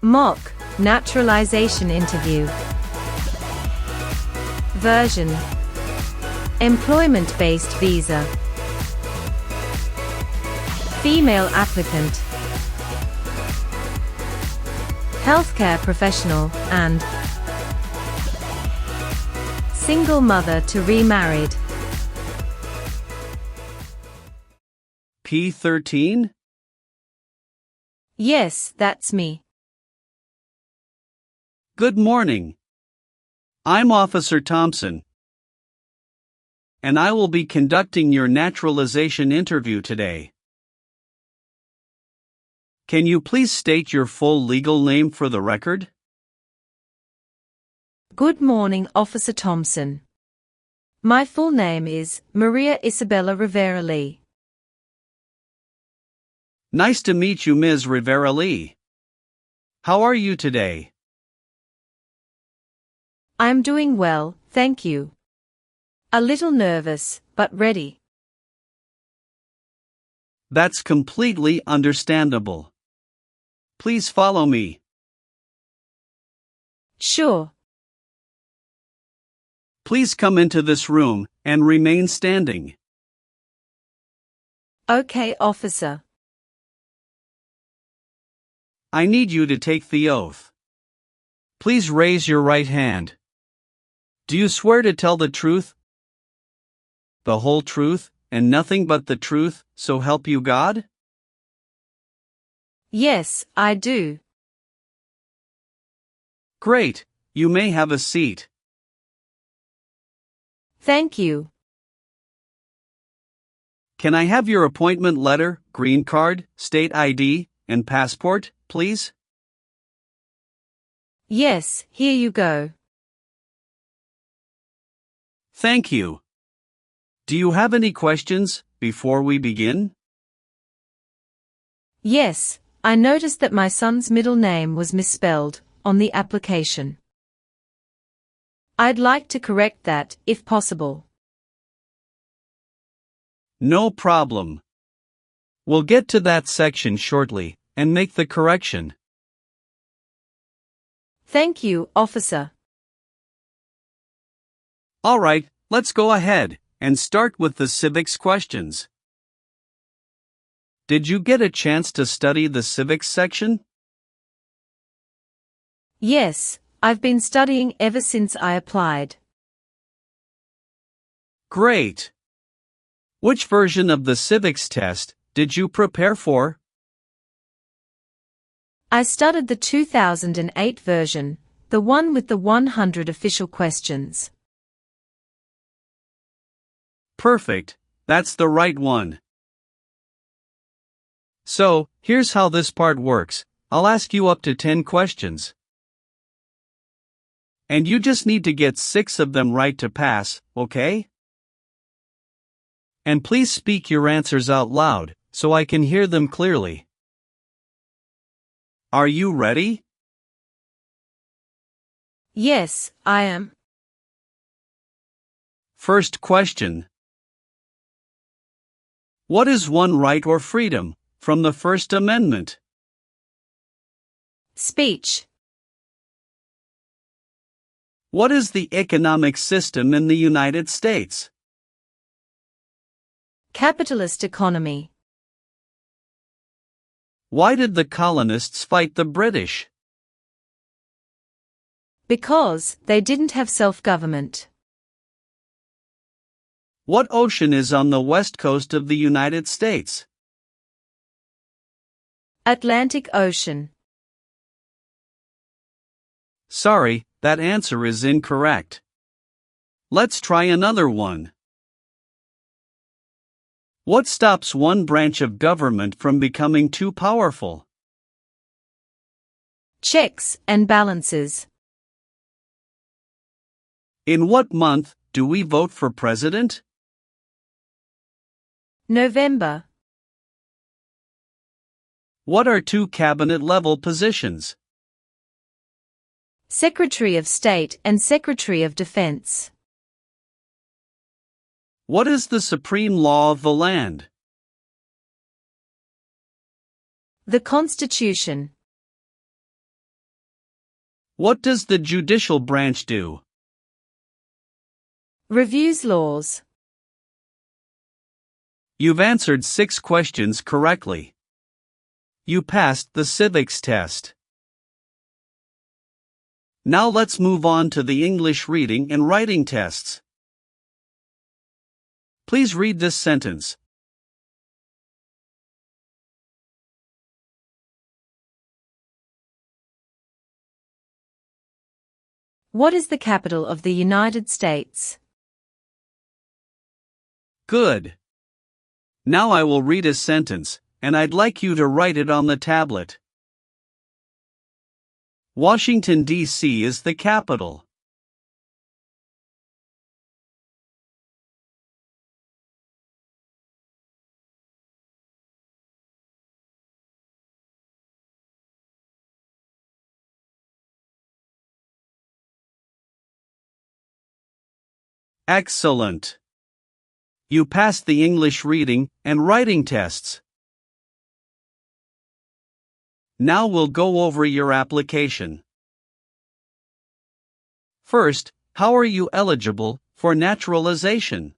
Mock naturalization interview. Version: employment-based visa. Female applicant. Healthcare professional and single mother to remarried. P13? Yes, that's me. Good morning. I'm Officer Thompson, and I will be conducting your naturalization interview today. Can you please state your full legal name for the record? Good morning, Officer Thompson. My full name is Maria Isabella Rivera Lee. Nice to meet you, Ms. Rivera Lee. How are you today? I'm doing well, thank you. A little nervous, but ready. That's completely understandable. Please follow me. Sure. Please come into this room and remain standing. Okay, officer. I need you to take the oath. Please raise your right hand. Do you swear to tell the truth, the whole truth, and nothing but the truth, so help you God? Yes, I do. Great, you may have a seat. Thank you. Can I have your appointment letter, green card, state ID, and passport, please? Yes, here you go. Thank you. Do you have any questions before we begin? Yes, I noticed that my son's middle name was misspelled on the application. I'd like to correct that, if possible. No problem. We'll get to that section shortly and make the correction. Thank you, officer. All right, let's go ahead and start with the civics questions. Did you get a chance to study the civics section? Yes, I've been studying ever since I applied. Great. Which version of the civics test did you prepare for? I studied the 2008 version, the one with the 100 official questions. Perfect, that's the right one. So, here's how this part works. I'll ask you up to 10 questions. And you just need to get 6 of them right to pass, okay? And please speak your answers out loud, so I can hear them clearly. Are you ready? Yes, I am. First question. What is one right or freedom from the First Amendment? Speech. What is the economic system in the United States? Capitalist economy. Why did the colonists fight the British? Because they didn't have self-government. What ocean is on the west coast of the United States? Atlantic Ocean. Sorry, that answer is incorrect. Let's try another one. What stops one branch of government from becoming too powerful? Checks and balances. In what month do we vote for president? November. What are 2 cabinet-level positions? Secretary of State and Secretary of Defense. What is the supreme law of the land? The Constitution. What does the judicial branch do? Reviews laws. You've answered 6 questions correctly. You passed the civics test. Now let's move on to the English reading and writing tests. Please read this sentence. What is the capital of the United States? Good. Now I will read a sentence, and I'd like you to write it on the tablet. Washington, D.C. is the capital. Excellent. You passed the English reading and writing tests. Now we'll go over your application. First, how are you eligible for naturalization?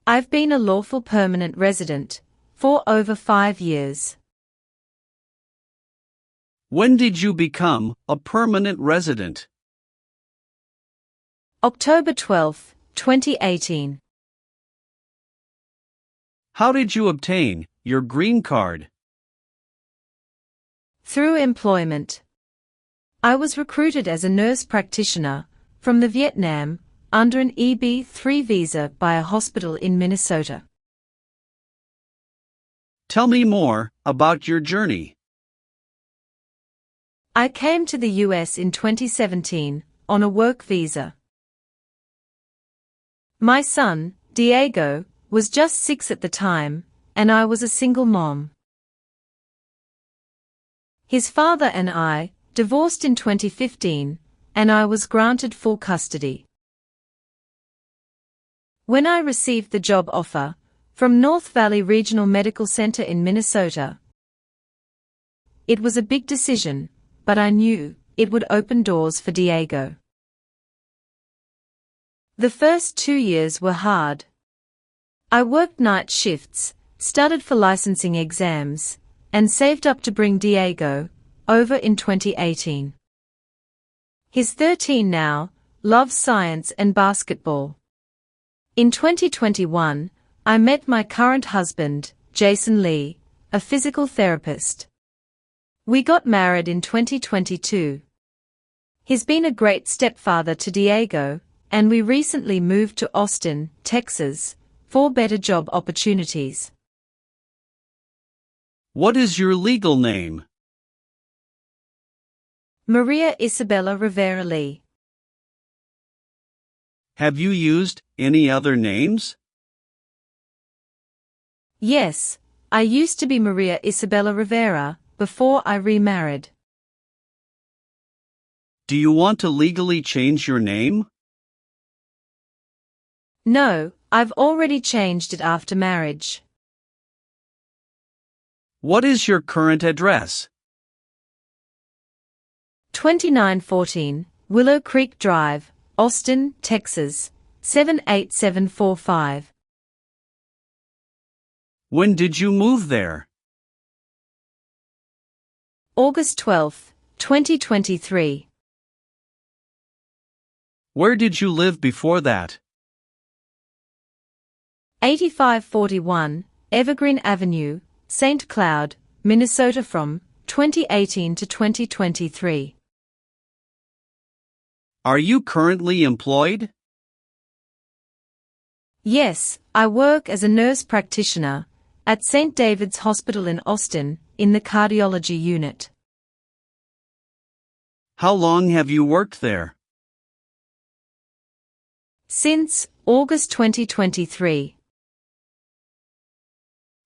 I've been a lawful permanent resident for over 5 years. When did you become a permanent resident? October 12, 2018. How did you obtain your green card? Through employment. I was recruited as a nurse practitioner from the Vietnam under an EB-3 visa by a hospital in Minnesota. Tell me more about your journey. I came to the US in 2017 on a work visa. My son, Diego, was just 6 at the time, and I was a single mom. His father and I divorced in 2015, and I was granted full custody. When I received the job offer from North Valley Regional Medical Center in Minnesota, it was a big decision, but I knew it would open doors for Diego. The first 2 years were hard. I worked night shifts, studied for licensing exams, and saved up to bring Diego over in 2018. He's 13 now, loves science and basketball. In 2021, I met my current husband, Jason Lee, a physical therapist. We got married in 2022. He's been a great stepfather to Diego, and we recently moved to Austin, Texas, for better job opportunities. What is your legal name? Maria Isabella Rivera Lee. Have you used any other names? Yes, I used to be Maria Isabella Rivera before I remarried. Do you want to legally change your name? No, I've already changed it after marriage. What is your current address? 2914 Willow Creek Drive, Austin, Texas, 78745. When did you move there? August 12, 2023. Where did you live before that? 8541 Evergreen Avenue, St. Cloud, Minnesota from 2018 to 2023. Are you currently employed? Yes, I work as a nurse practitioner at St. David's Hospital in Austin, in the cardiology unit. How long have you worked there? Since August 2023.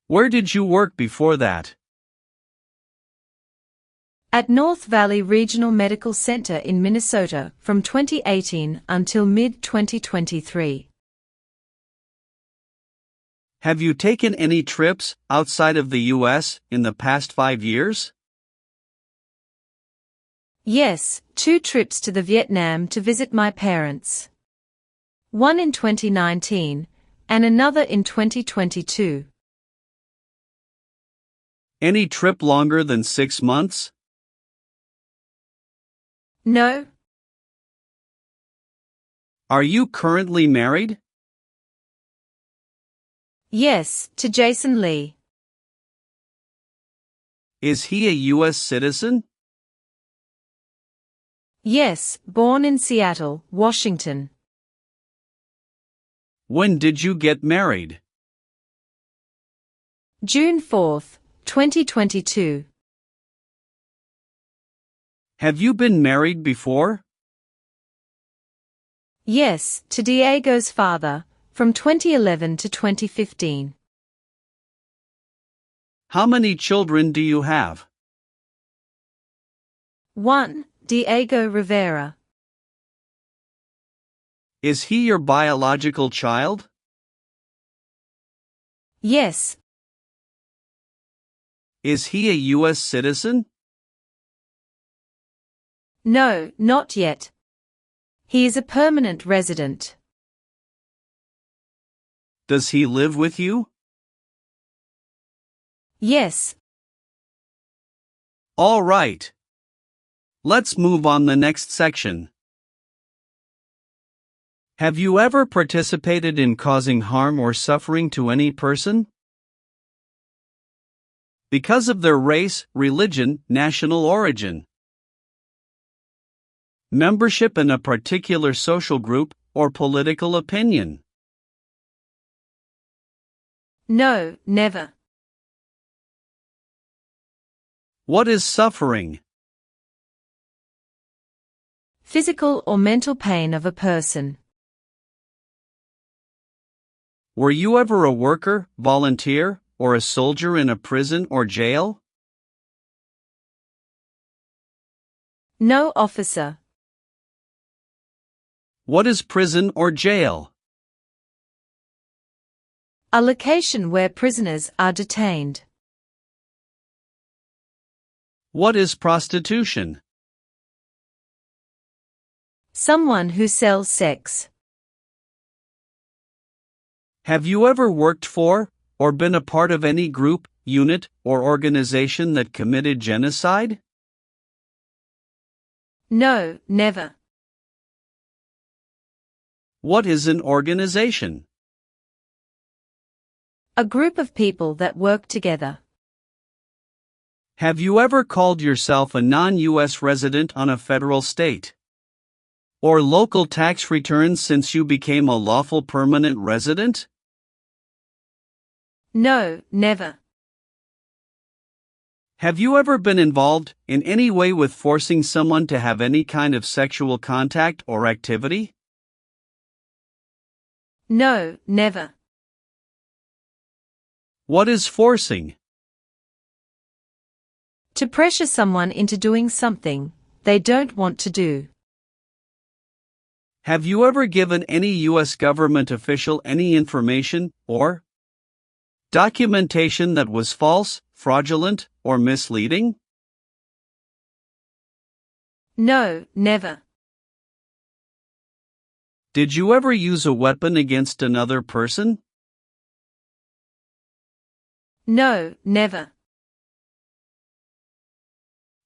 Where did you work before that? At North Valley Regional Medical Center in Minnesota from 2018 until mid-2023. Have you taken any trips outside of the U.S. in the past 5 years? Yes, 2 trips to the Vietnam to visit my parents. One in 2019, and another in 2022. Any trip longer than 6 months? No. Are you currently married? Yes, to Jason Lee. Is he a US citizen? Yes, born in Seattle, Washington. When did you get married? June 4, 2022. Have you been married before? Yes, to Diego's father, from 2011 to 2015. How many children do you have? 1. Diego Rivera. Is he your biological child? Yes. Is he a US citizen? No, not yet. He is a permanent resident. Does he live with you? Yes. All right. Let's move on the next section. Have you ever participated in causing harm or suffering to any person? Because of their race, religion, national origin, membership in a particular social group, or political opinion? No, never. What is suffering? Physical or mental pain of a person. Were you ever a worker, volunteer, or a soldier in a prison or jail? No, officer. What is prison or jail? A location where prisoners are detained. What is prostitution? Someone who sells sex. Have you ever worked for, or been a part of any group, unit, or organization that committed genocide? No, never. What is an organization? A group of people that work together. Have you ever called yourself a non-US resident on a federal, state, or local tax returns since you became a lawful permanent resident? No, never. Have you ever been involved in any way with forcing someone to have any kind of sexual contact or activity? No, never. What is forcing? To pressure someone into doing something they don't want to do. Have you ever given any U.S. government official any information or documentation that was false, fraudulent, or misleading? No, never. Did you ever use a weapon against another person? No, never.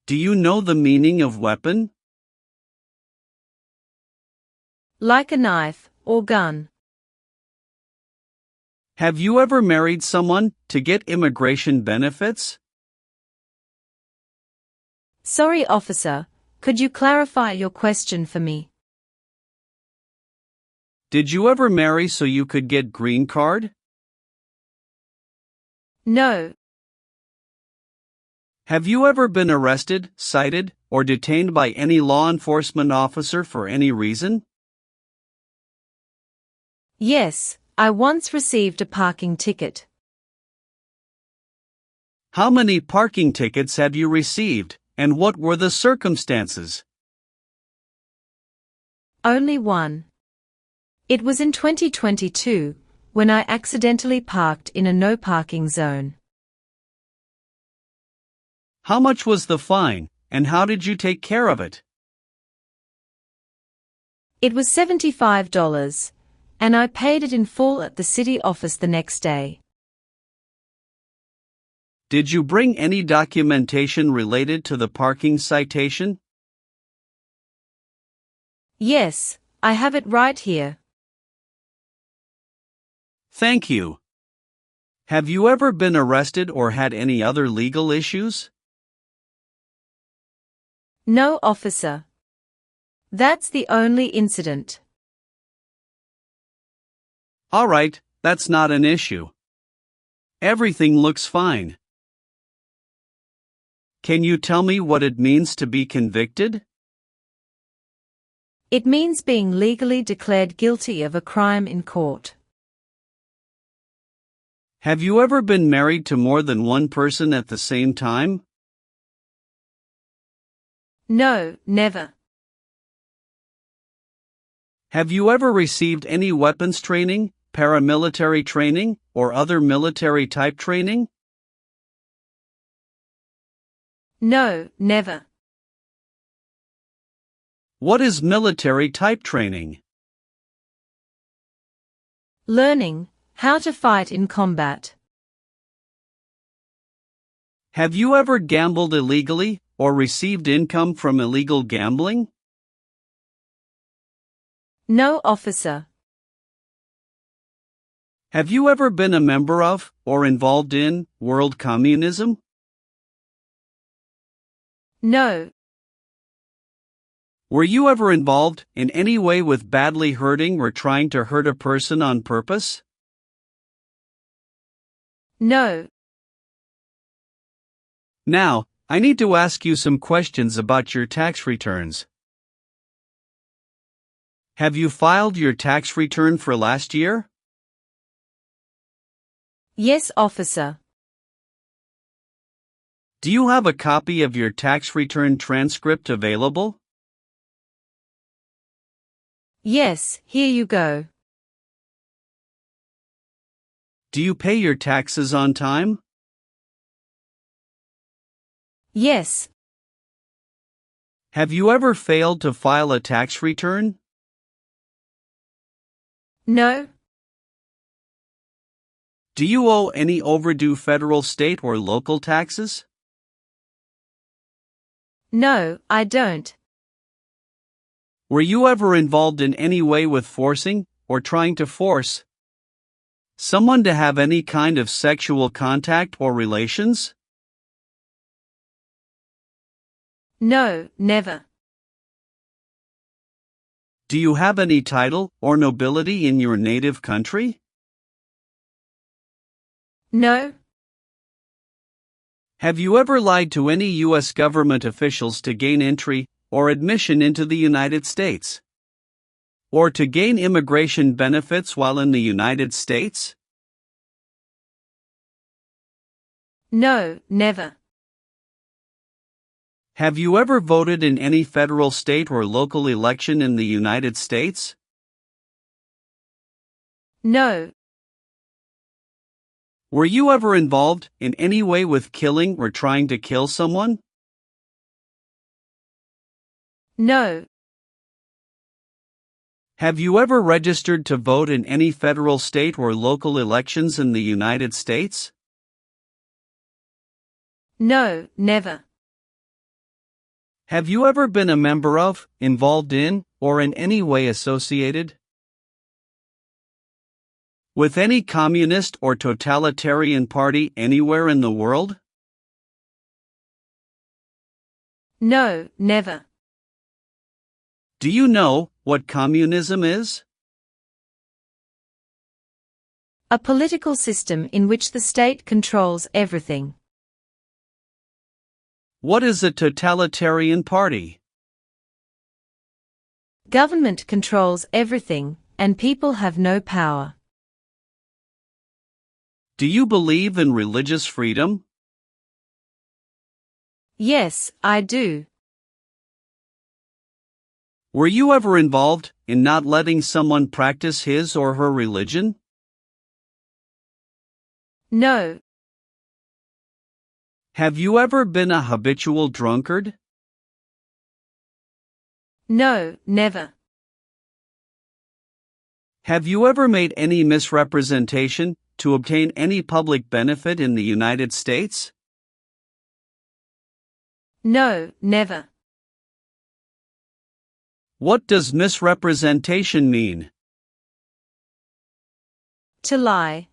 Do you know the meaning of weapon? Like a knife or gun. Have you ever married someone to get immigration benefits? Sorry, officer, could you clarify your question for me? Did you ever marry so you could get green card? No. Have you ever been arrested, cited, or detained by any law enforcement officer for any reason? Yes, I once received a parking ticket. How many parking tickets have you received, and what were the circumstances? Only one. It was in 2022, when I accidentally parked in a no parking zone. How much was the fine, And how did you take care of it? It was $75, and I paid it in full at the city office the next day. Did you bring any documentation related to the parking citation? Yes, I have it right here. Thank you. Have you ever been arrested or had any other legal issues? No, officer. That's the only incident. All right, that's not an issue. Everything looks fine. Can you tell me what it means to be convicted? It means being legally declared guilty of a crime in court. Have you ever been married to more than one person at the same time? No, never. Have you ever received any weapons training, paramilitary training, or other military-type training? No, never. What is military-type training? Learning how to fight in combat. Have you ever gambled illegally or received income from illegal gambling? No, officer. Have you ever been a member of or involved in world communism? No. Were you ever involved in any way with badly hurting or trying to hurt a person on purpose? No. Now, I need to ask you some questions about your tax returns. Have you filed your tax return for last year? Yes, officer. Do you have a copy of your tax return transcript available? Yes, here you go. Do you pay your taxes on time? Yes. Have you ever failed to file a tax return? No. Do you owe any overdue federal, state, or local taxes? No, I don't. Were you ever involved in any way with forcing, or trying to force, someone to have any kind of sexual contact or relations? No, never. Do you have any title or nobility in your native country? No. Have you ever lied to any U.S. government officials to gain entry or admission into the United States? Or to gain immigration benefits while in the United States? No, never. Have you ever voted in any federal, state, or local election in the United States? No. Were you ever involved in any way with killing or trying to kill someone? No. Have you ever registered to vote in any federal, state, or local elections in the United States? No, never. Have you ever been a member of, involved in, or in any way associated with any communist or totalitarian party anywhere in the world? No, never. Do you know what communism is? A political system in which the state controls everything. What is a totalitarian party? Government controls everything, and people have no power. Do you believe in religious freedom? Yes, I do. Were you ever involved in not letting someone practice his or her religion? No. Have you ever been a habitual drunkard? No, never. Have you ever made any misrepresentation to obtain any public benefit in the United States? No, never. What does misrepresentation mean? To lie.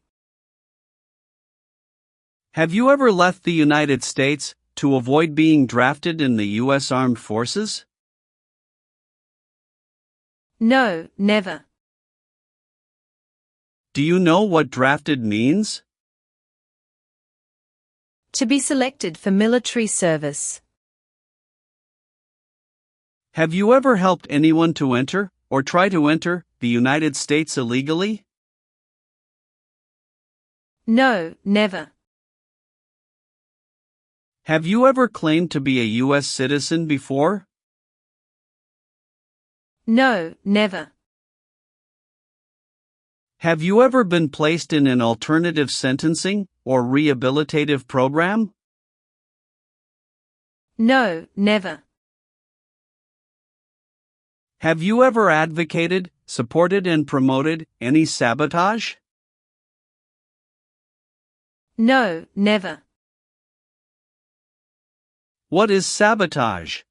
Have you ever left the United States to avoid being drafted in the U.S. Armed Forces? No, never. Do you know what drafted means? To be selected for military service. Have you ever helped anyone to enter, or try to enter, the United States illegally? No, never. Have you ever claimed to be a U.S. citizen before? No, never. Have you ever been placed in an alternative sentencing or rehabilitative program? No, never. Have you ever advocated, supported and promoted any sabotage? No, never. What is sabotage?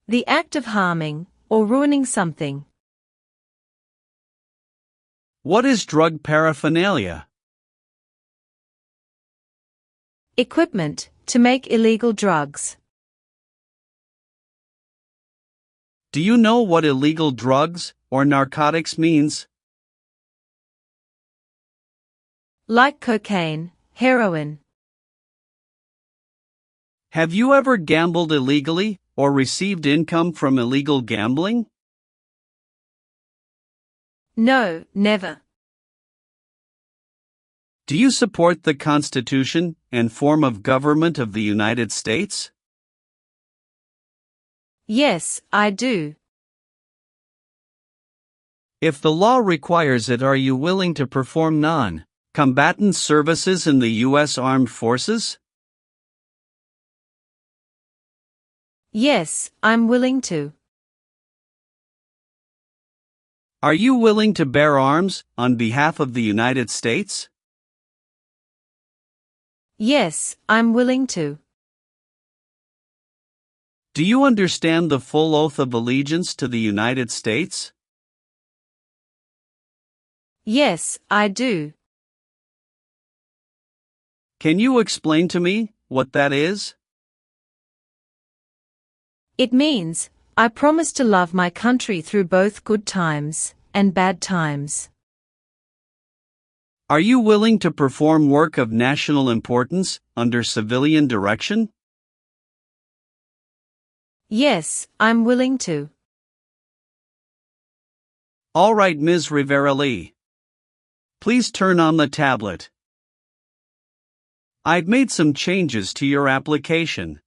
The act of harming or ruining something. What is drug paraphernalia? Equipment to make illegal drugs. Do you know what illegal drugs or narcotics means? Like cocaine, heroin. Have you ever gambled illegally or received income from illegal gambling? No, never. Do you support the Constitution and form of government of the United States? Yes, I do. If the law requires it, are you willing to perform non-combatant services in the U.S. Armed Forces? Yes, I'm willing to. Are you willing to bear arms on behalf of the United States? Yes, I'm willing to. Do you understand the full oath of allegiance to the United States? Yes, I do. Can you explain to me what that is? It means, I promise to love my country through both good times and bad times. Are you willing to perform work of national importance under civilian direction? Yes, I'm willing to. All right, Ms. Rivera-Lee. Please turn on the tablet. I've made some changes to your application.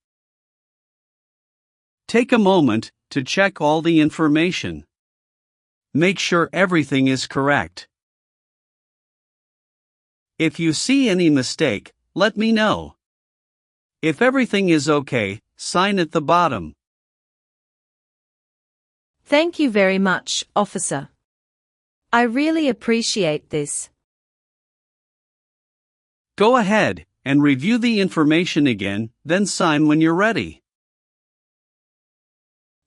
Take a moment to check all the information. Make sure everything is correct. If you see any mistake, let me know. If everything is okay, sign at the bottom. Thank you very much, officer. I really appreciate this. Go ahead and review the information again, then sign when you're ready.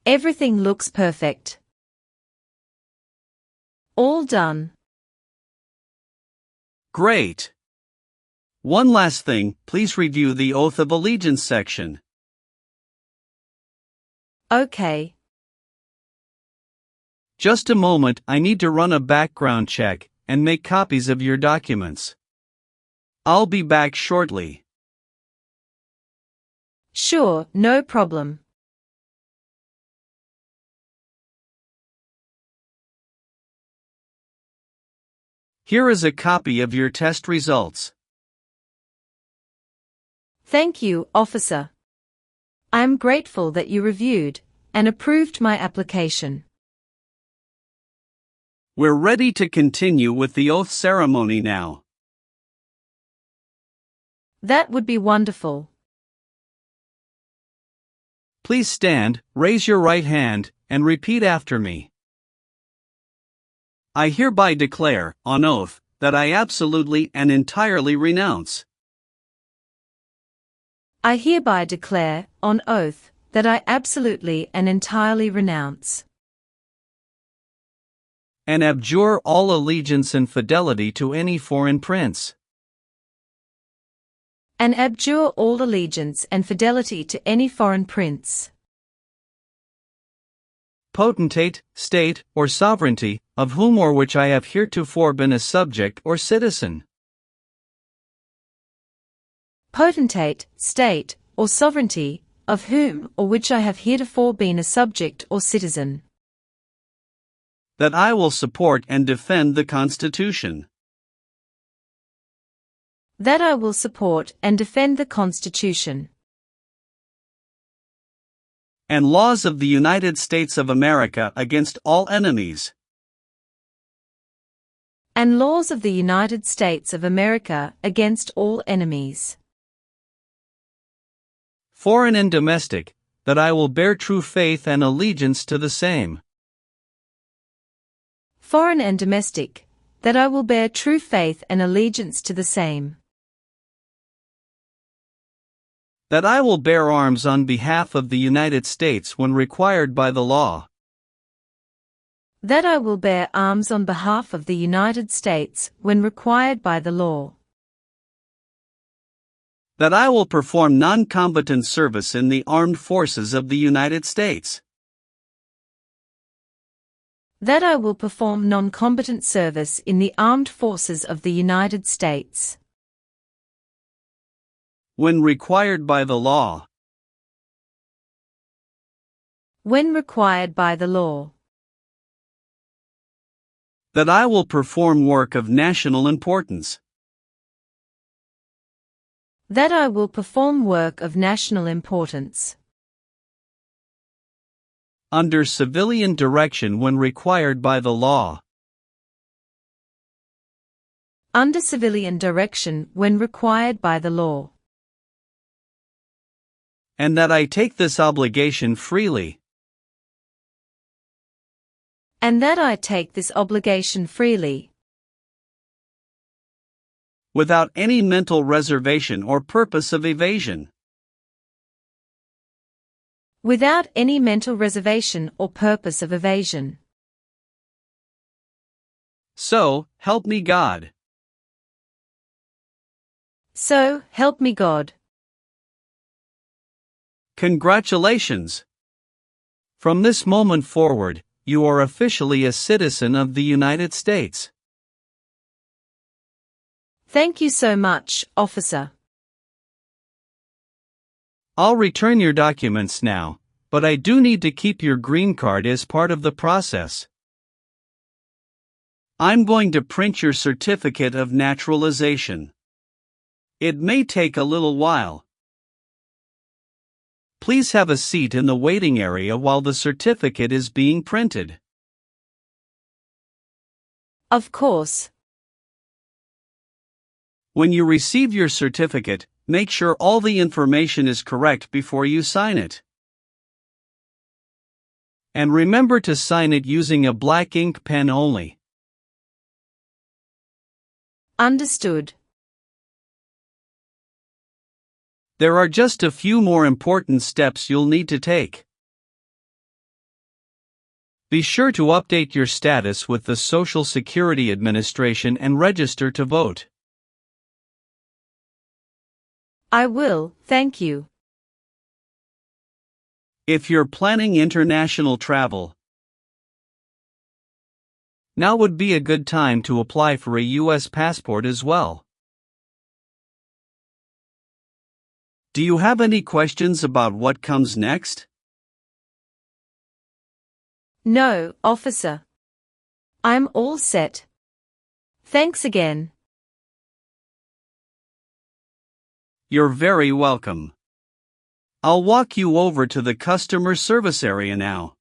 Everything looks perfect. All done. Great. One last thing, please review the Oath of Allegiance section. Okay. Just a moment, I need to run a background check and make copies of your documents. I'll be back shortly. Sure, no problem. Here is a copy of your test results. Thank you, officer. I am grateful that you reviewed and approved my application. We're ready to continue with the oath ceremony now. That would be wonderful. Please stand, raise your right hand, and repeat after me. I hereby declare, on oath, that I absolutely and entirely renounce. I hereby declare, on oath, that I absolutely and entirely renounce and abjure all allegiance and fidelity to any foreign prince. and abjure all allegiance and fidelity to any foreign prince, potentate, state, or sovereignty, of whom or which I have heretofore been a subject or citizen. potentate, state, or sovereignty, of whom or which I have heretofore been a subject or citizen. That I will support and defend the Constitution. That I will support and defend the Constitution and laws of the United States of America against all enemies. and laws of the United States of America against all enemies, Foreign and domestic, that I will bear true faith and allegiance to the same. foreign and domestic, that I will bear true faith and allegiance to the same. That I will bear arms on behalf of the United States when required by the law. That I will bear arms on behalf of the United States when required by the law. That I will perform non-combatant service in the armed forces of the United States. That I will perform non-combatant service in the armed forces of the United States when required by the law. when required by the law. That I will perform work of national importance. That I will perform work of national importance under civilian direction when required by the law. under civilian direction when required by the law. And that I take this obligation freely. And that I take this obligation freely, without any mental reservation or purpose of evasion. without any mental reservation or purpose of evasion. So, help me God. So, help me God. Congratulations! From this moment forward, you are officially a citizen of the United States. Thank you so much, officer. I'll return your documents now, but I do need to keep your green card as part of the process. I'm going to print your certificate of naturalization. It may take a little while. Please have a seat in the waiting area while the certificate is being printed. Of course. When you receive your certificate, make sure all the information is correct before you sign it. And remember to sign it using a black ink pen only. Understood. There are just a few more important steps you'll need to take. Be sure to update your status with the Social Security Administration and register to vote. I will, thank you. If you're planning international travel, now would be a good time to apply for a U.S. passport as well. Do you have any questions about what comes next? No, officer. I'm all set. Thanks again. You're very welcome. I'll walk you over to the customer service area now.